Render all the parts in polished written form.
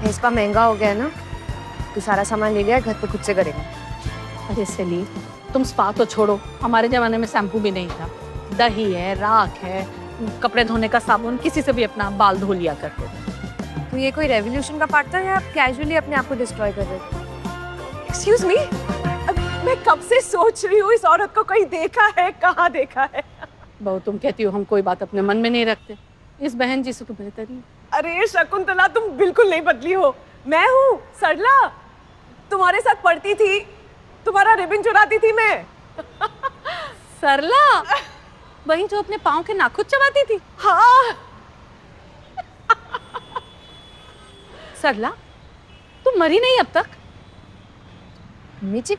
इसका महंगा हो गया है ना, तो सारा सामान ले लिया, घर पे खुद से करेगा। अरे सेली, तुम स्पा तो छोड़ो, हमारे जमाने में शैम्पू भी नहीं था। दही है, राख है, कपड़े धोने का साबुन, किसी से भी अपना बाल धो लिया करते थे। तो ये कोई रेवोल्यूशन का पार्ट था या आप कैजुअली अपने आप को डिस्ट्रॉय कर रहे थे? एक्सक्यूज मी, मैं कब से सोच रही हूँ इस औरत को कहीं देखा है, कहाँ देखा है। बहू, तुम कहती हो हम कोई बात अपने मन में नहीं रखते, इस बहन जी से तो बेहतरीन। अरे शकुंतला, तुम बिल्कुल नहीं बदली हो। मैं हूँ सरला, तुम्हारे साथ पढ़ती थी, तुम्हारा रिबन चुराती थी मैं। सरला, वही जो अपने पाँव के नाखून चबाती थी? हाँ। सरला, तुम मरी नहीं अब तक? मम्मी जी,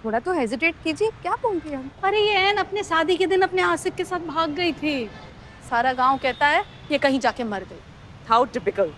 थोड़ा तो हेजिटेट कीजिए, क्या बोल रही हैं? अरे ये ऐन अपने शादी के दिन अपने आशिक के साथ भाग गई थी। सारा गांव कहता है ये कहीं जाके मर गई। How typical.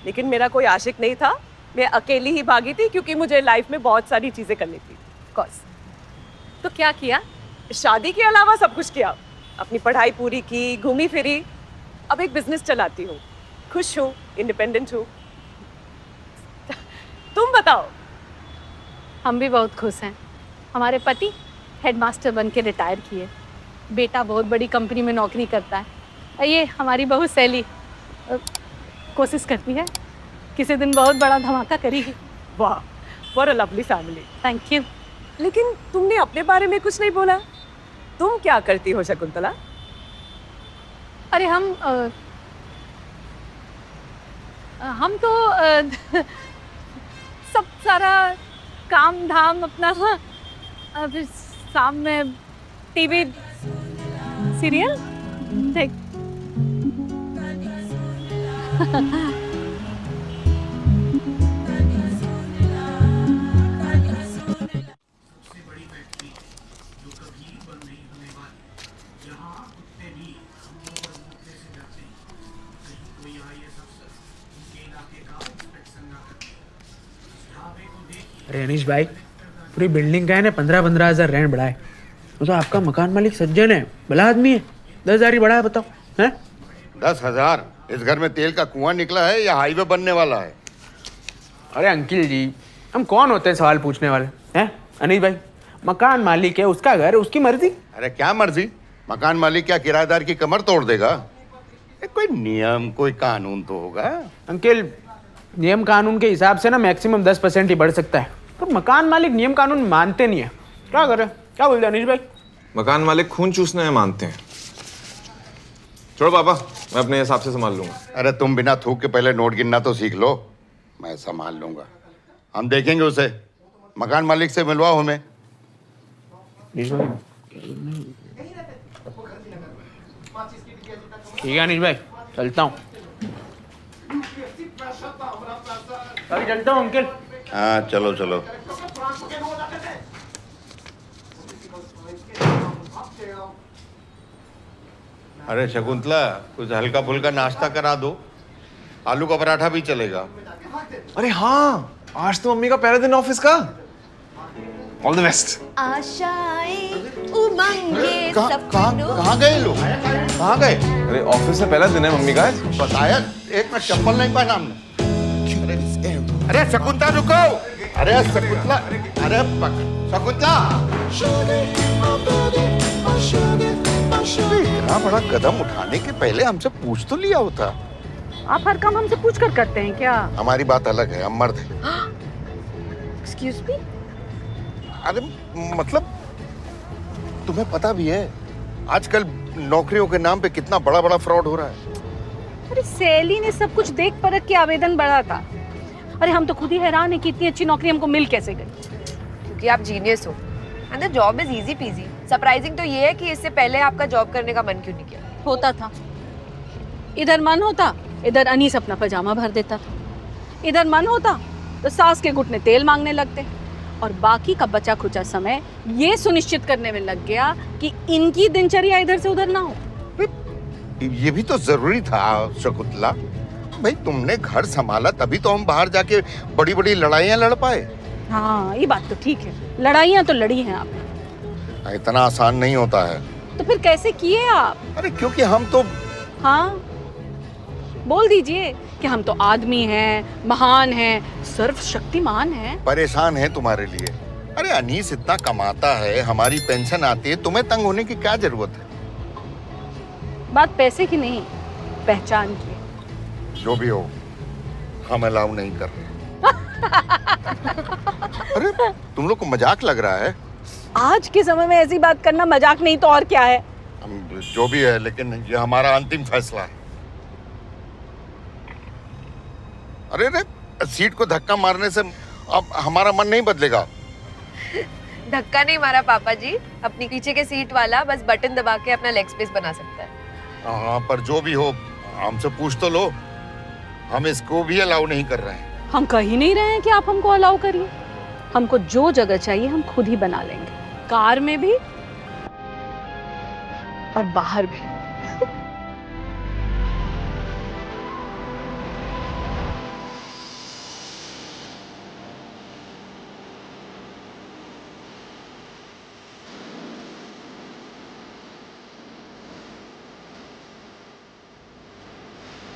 लेकिन मेरा कोई आशिक नहीं था, मैं अकेली ही भागी थी क्योंकि मुझे लाइफ में बहुत सारी चीजें करनी थी। Of course. तो क्या किया? शादी के अलावा सब कुछ किया। अपनी पढ़ाई पूरी की, घूमी फिरी, अब एक बिजनेस चलाती हूँ। खुश हूँ, इंडिपेंडेंट हूँ। तुम बताओ। हम भी बहुत खुश हैं। हमारे पति हेडमास्टर बन के रिटायर किए, बेटा बहुत बड़ी कंपनी में नौकरी करता है। ये हमारी बहू सैली कोशिश करती है, किसी दिन बहुत बड़ा धमाका करेगी। वाह, what a lovely family. Thank you. लेकिन तुमने अपने बारे में कुछ नहीं बोला। तुम क्या करती हो शकुंतला? अरे हम तो सब सारा काम धाम अपना, फिर शाम में टीवी सीरियल देख। अरे अनीश भाई, पूरी बिल्डिंग का है ना 15,000 रेंट बढ़ा है। तो आपका मकान मालिक सज्जन है, भला आदमी है, 10,000 ही बढ़ा है, बताओ हैं? 10,000? इस घर में तेल का कुआं निकला है या हाईवे बनने वाला है? अरे अंकिल जी, हम कौन होते हैं सवाल पूछने वाले हैं? अनीश भाई, मकान मालिक है, उसका घर, उसकी मर्जी। अरे क्या मर्जी? मकान मालिक क्या किराएदार की कमर तोड़ देगा? कोई नियम, कोई कानून तो होगा। अंकिल, नियम कानून के हिसाब से ना मैक्सिमम 10% ही बढ़ सकता है, पर मकान मालिक नियम कानून मानते नहीं है। क्या करें? क्या बोलते हैं अनीश भाई? मकान मालिक खून चूसने में मानते हैं। छोड़ो पापा, मैं अपने हिसाब से संभाल लूंगा। अरे तुम बिना थूक के पहले नोट गिनना तो सीख लो, मैं संभाल लूंगा। हम देखेंगे उसे। मकान मालिक से मिलवाओ हमें। ठीक है अनीश भाई, चलता हूँ। चलता हूँ अंकिल। हाँ चलो चलो। अरे शकुंतला, कुछ हल्का फुल्का नाश्ता करा दो, आलू का पराठा भी चलेगा। अरे हाँ, आज तो मम्मी का पहला दिन ऑफिस का। All the best. आशाएं उमंगे कहाँ गए लोग? कहाँ गए? अरे ऑफिस में पहला दिन है मम्मी का आज। बताया, एक मिनट, चप्पल नहीं पहना हमने। अरे शकुंतला रुको। अरे शकुंतला, अरे शकुंतला, इतना बड़ा कदम उठाने के पहले हमसे पूछ तो लिया होता। आप हर काम हमसे पूछ कर करते हैं क्या? हमारी बात अलग है, हम मर्द हैं। Excuse me? अरे मतलब तुम्हें पता भी है आजकल नौकरियों के नाम पे कितना बड़ा बड़ा फ्रॉड हो रहा है। अरे सैली ने सब कुछ देख परख के आवेदन बढ़ा था। अरे हम तो खुद ही हैरान है कि इतनी अच्छी नौकरी हमको मिल कैसे गई। क्योंकि आप जीनियस हो and the job is easy PG. Surprising तो ये है कि इससे पहले आपका जॉब करने का मन क्यों नहीं किया? होता था, इधर मन होता, इधर अनीस अपना पजामा भर देता था। इधर मन होता तो सास के घुटने तेल मांगने लगते, और बाकी का बचा खुचा समय ये सुनिश्चित करने में लग गया कि इनकी दिनचर्या इधर से उधर ना हो। ये भी तो जरूरी था शकुंतला। भाई तुमने घर संभाला तभी तो हम बाहर जाके बड़ी बड़ी लड़ाइयाँ लड़ पाए। हाँ ये बात तो ठीक है, लड़ाइयाँ तो लड़ी हैं आपने। इतना आसान नहीं होता है। तो फिर कैसे किए आप? अरे क्योंकि हम तो हाँ बोल दीजिए कि हम तो आदमी हैं, महान हैं, सर्वशक्तिमान हैं। परेशान है तुम्हारे लिए। अरे अनीस इतना कमाता है, हमारी पेंशन आती है, तुम्हें तंग होने की क्या जरूरत है? बात पैसे की नहीं, पहचान की। जो भी हो, हम अलाउ नहीं कर रहे। अरे तुम लोग को मजाक लग रहा है? आज के समय में ऐसी बात करना मजाक नहीं तो और क्या है। जो भी है, लेकिन ये हमारा अंतिम फैसला है। अरे रे, सीट को धक्का मारने से अब हमारा मन नहीं बदलेगा। धक्का नहीं मारा पापा जी, अपनी पीछे के सीट वाला बस बटन दबा के अपना लेग स्पेस बना सकता है। हाँ, पर जो भी हो, हमसे पूछ तो लो। हम इसको भी अलाउ नहीं कर रहे हैं। हम कह ही नहीं रहे हैं कि आप हमको अलाउ करिए। हमको जो जगह चाहिए हम खुद ही बना लेंगे, कार में भी और बाहर भी।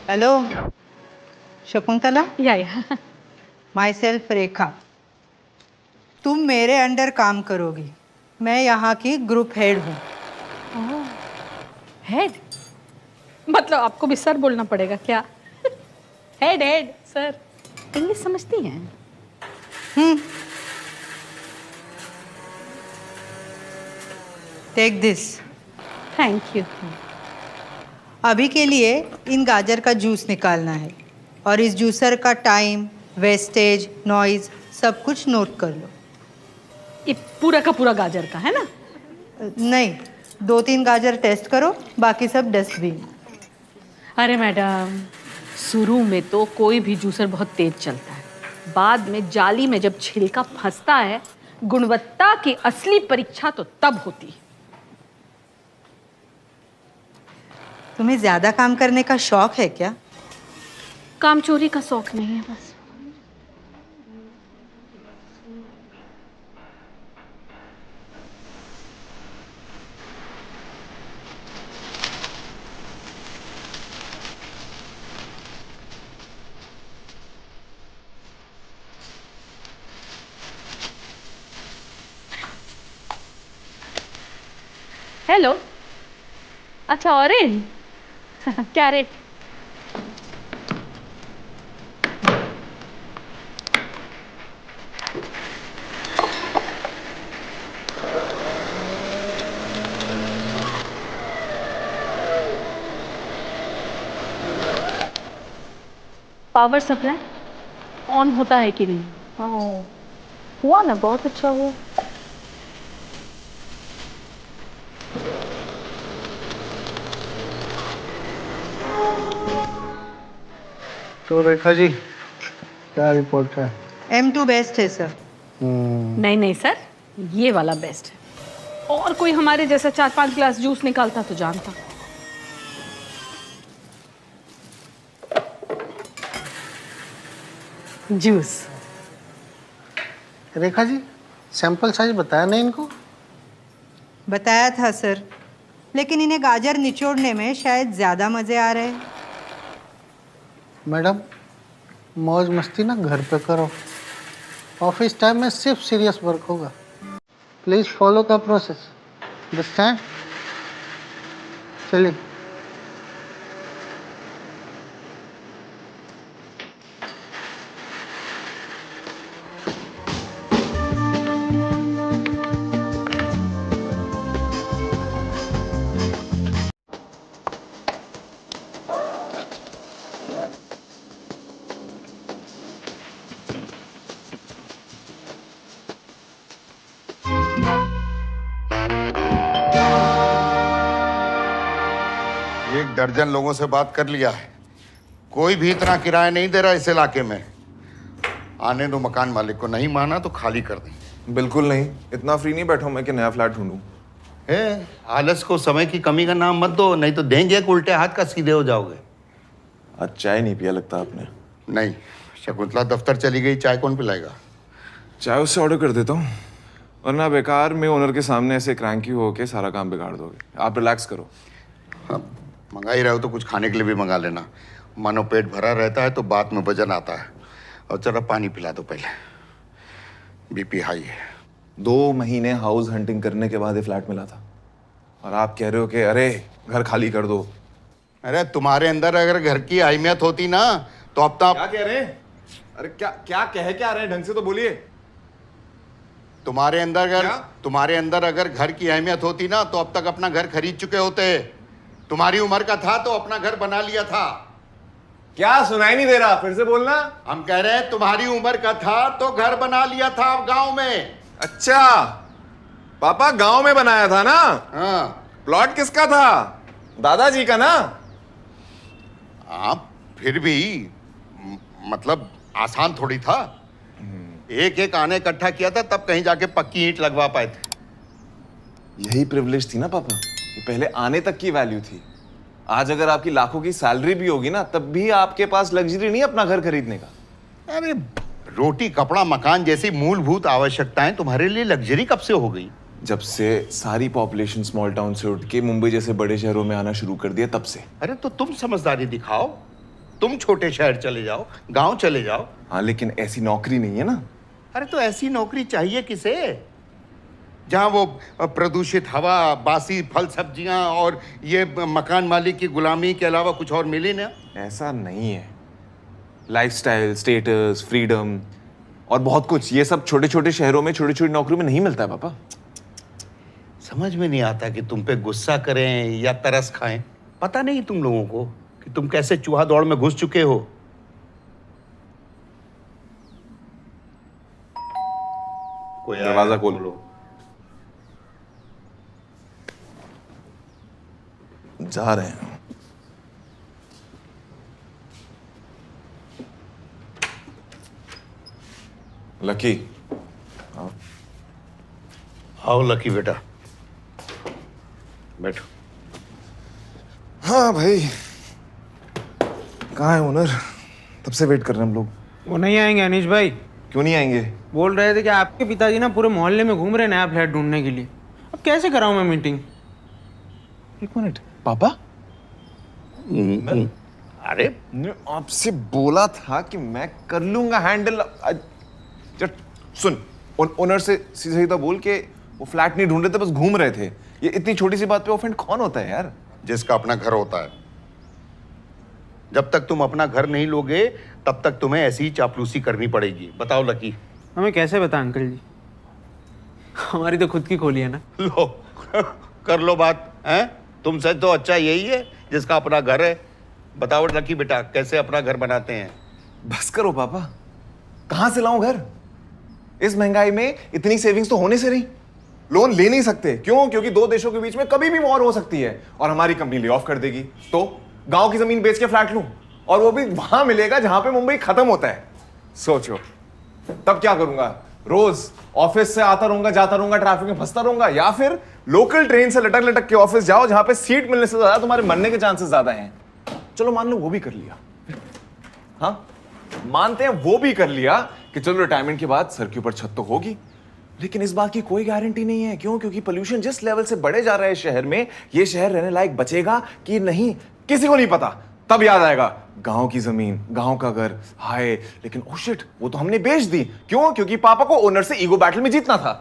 हेलो शकुंतला, या माई सेल्फ रेखा। तुम मेरे अंडर काम करोगी। मैं यहाँ की ग्रुप हेड हूँ। हेड मतलब आपको भी सर बोलना पड़ेगा क्या? हेड हेड सर, इंग्लिश समझती हैं? Take this. Thank you. अभी के लिए इन गाजर का जूस निकालना है और इस जूसर का टाइम, वेस्टेज, नॉइज सब कुछ नोट कर लो। ये पूरा का पूरा गाजर का है ना? नहीं, 2-3 गाजर टेस्ट करो, बाकी सब डस्टबिन। अरे मैडम, शुरू में तो कोई भी जूसर बहुत तेज चलता है, बाद में जाली में जब छिलका फंसता है, गुणवत्ता की असली परीक्षा तो तब होती है। तुम्हें ज़्यादा काम करने का शौक है क्या? काम चोरी का शौक नहीं है बस। हेलो, अच्छा ऑरेंज क्या रेट? पावर सप्लाई ऑन होता है कि नहीं? हाँ हुआ ना, बहुत अच्छा हुआ। तो रेखा जी, क्या रिपोर्ट है? M2 बेस्ट है सर। नहीं नहीं सर, ये वाला बेस्ट है। और कोई हमारे जैसा 4-5 ग्लास जूस निकालता तो जानता। Juice. Rekha ji, sample size बताया नहीं इनको? बताया था सर, लेकिन इन्हें गाजर निचोड़ने में शायद ज़्यादा मज़े आ रहे हैं। मैडम, मौज मस्ती ना घर पे करो। ऑफिस टाइम में सिर्फ सीरियस वर्क होगा। Please follow the process. Understand? चलिए। एक दर्जन लोगों से बात कर लिया है, कोई भी इतना किराया नहीं दे रहा इस इलाके में। आने दो मकान मालिक को, नहीं माना तो खाली कर दें। बिल्कुल नहीं, इतना फ्री नहीं बैठा हूं मैं कि नया फ्लैट ढूंढूं। आलस को समय की कमी का नाम मत दो, नहीं तो देंगे एक उल्टे हाथ का सीधे हो जाओगे। आज चाय नहीं पिया लगता आपने। नहीं, शकुंतला दफ्तर चली गई, चाय कौन पिलाएगा? चाय उससे ऑर्डर कर देता हूँ, वरना बेकार में ओनर के सामने ऐसे क्रैंकी होके सारा काम बिगाड़ दोगे। आप रिलैक्स करो। हाँ, मंगा ही रहे हो तो कुछ खाने के लिए भी मंगा लेना। मानो पेट भरा रहता है तो बात में वजन आता है। और जरा पानी पिला दो पहले, बीपी हाई है। 2 महीने हाउस हंटिंग करने के बाद ये फ्लैट मिला था और आप कह रहे हो कि अरे घर खाली कर दो। अरे तुम्हारे अंदर अगर घर की अहमियत होती ना तो अब तक। क्या कह रहे हैं? अरे क्या रहे हैं? ढंग से तो बोलिए। तुम्हारे अंदर अगर घर की अहमियत होती ना तो अब तक अपना घर खरीद चुके होते। तुम्हारी उम्र का था तो अपना घर बना लिया था। क्या सुनाई नहीं दे रहा? फिर से बोलना। हम कह रहे हैं तुम्हारी उम्र का था तो घर बना लिया था गांव में। अच्छा, पापा गांव में बनाया था ना? हाँ। प्लॉट किसका था? दादाजी का ना? आप फिर भी मतलब आसान थोड़ी था। एक एक आने इकट्ठा किया था तब कहीं जाके पक्की ईंट लगवा पाए थे। यही प्रिविलेज थी ना पापा कि पहले आने तक की वैल्यू थी। आज अगर आपकी लाखों की सैलरी भी होगी ना तब भी आपके पास लग्जरी नहीं अपना घर खरीदने का। अरे रोटी कपड़ा मकान जैसी मूलभूत आवश्यकताएं तुम्हारे लिए लग्जरी कब से हो गई? जब से सारी पॉपुलेशन स्मॉल टाउन से उठ के मुंबई जैसे बड़े शहरों में आना शुरू कर दिया तब से। अरे तो तुम समझदारी दिखाओ, तुम छोटे शहर चले जाओ, गांव चले जाओ। हाँ, लेकिन ऐसी नौकरी नहीं है ना। अरे तो ऐसी नौकरी चाहिए किसे जहां वो प्रदूषित हवा, बासी फल सब्जियां और ये मकान मालिक की गुलामी के अलावा कुछ और मिले ना। ऐसा नहीं है। लाइफस्टाइल, स्टेटस, फ्रीडम और बहुत कुछ, ये सब छोटे छोटे शहरों में छोटी छोटी नौकरियों में नहीं मिलता है पापा। समझ में नहीं आता कि तुम पे गुस्सा करें या तरस खाएं। पता नहीं तुम लोगों को कि तुम कैसे चूहा दौड़ में घुस चुके हो। कोई दरवाजा खोलो। जा रहे हैं। लकी, आओ लकी बेटा, बैठो। हाँ भाई, कहाँ है ओनर? तब से वेट कर रहे हैं हम लोग। वो नहीं आएंगे अनीश भाई। क्यों नहीं आएंगे? बोल रहे थे कि आपके पिताजी ना पूरे मोहल्ले में घूम रहे नया फ्लैट ढूंढने के लिए। अब कैसे कराऊं मैं मीटिंग? 1 मिनट पापा, अरे आपसे बोला था कि मैं कर लूंगा हैंडल। सुन, ओनर से सीधा बोल के वो फ्लैट नहीं ढूंढ रहे थे, बस घूम रहे थे। ये इतनी छोटी सी बात पे ऑफेंड कौन होता है यार? जिसका अपना घर होता है। जब तक तुम अपना घर नहीं लोगे तब तक तुम्हें ऐसी ही चापलूसी करनी पड़ेगी। बताओ लकी। हमें कैसे बता अंकल जी, हमारी तो खुद की खोली है ना। लो कर लो बात है। तुमसे तो अच्छा यही है जिसका अपना घर है। बताओ लकी बेटा, कैसे अपना घर बनाते हैं? बस करो पापा, कहां से लाऊं घर? इस महंगाई में इतनी सेविंग्स तो होने से नहीं। लोन ले नहीं सकते। क्यों? क्योंकि 2 देशों के बीच में कभी भी वॉर हो सकती है और हमारी कंपनी ले ऑफ कर देगी। तो गांव की जमीन बेच के फ्लैट लूं, और वो भी वहां मिलेगा जहां पे मुंबई खत्म होता है। सोचो तब क्या करूंगा? रोज ऑफिस से आता रहूंगा, जाता रहूंगा, ट्रैफिक में फंसता रहूंगा, या फिर लोकल ट्रेन से लटक लटक के ऑफिस जाओ जहां पे सीट मिलने से ज्यादा तुम्हारे मरने के चांसेस ज्यादा हैं। चलो मान लो वो भी कर लिया। हाँ, मानते हैं वो भी कर लिया कि चलो रिटायरमेंट के बाद सर के ऊपर छत तो होगी, लेकिन इस बात की कोई गारंटी नहीं है। क्यों? क्योंकि पोल्यूशन जिस लेवल से बढ़े जा रहा है शहर में, ये शहर रहने लायक बचेगा कि नहीं किसी को नहीं पता। तब याद आएगा गांव की जमीन, गांव का घर। हाय, लेकिन ओ शिट, वो तो हमने बेच दी। क्यों? क्योंकि पापा को ओनर से ईगो बैटल में जीतना था।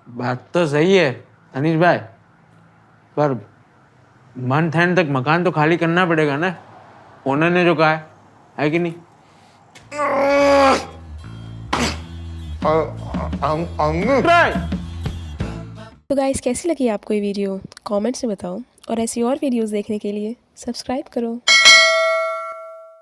बात तो सही है अनीश भाई, पर मंथ एंड तक मकान तो खाली करना पड़ेगा ना, ओनर ने जो कहा है कि नहीं? तो गाइस, कैसी लगी आपको ये वीडियो? कमेंट्स में बताओ, और ऐसी और वीडियोस देखने के लिए सब्सक्राइब करो।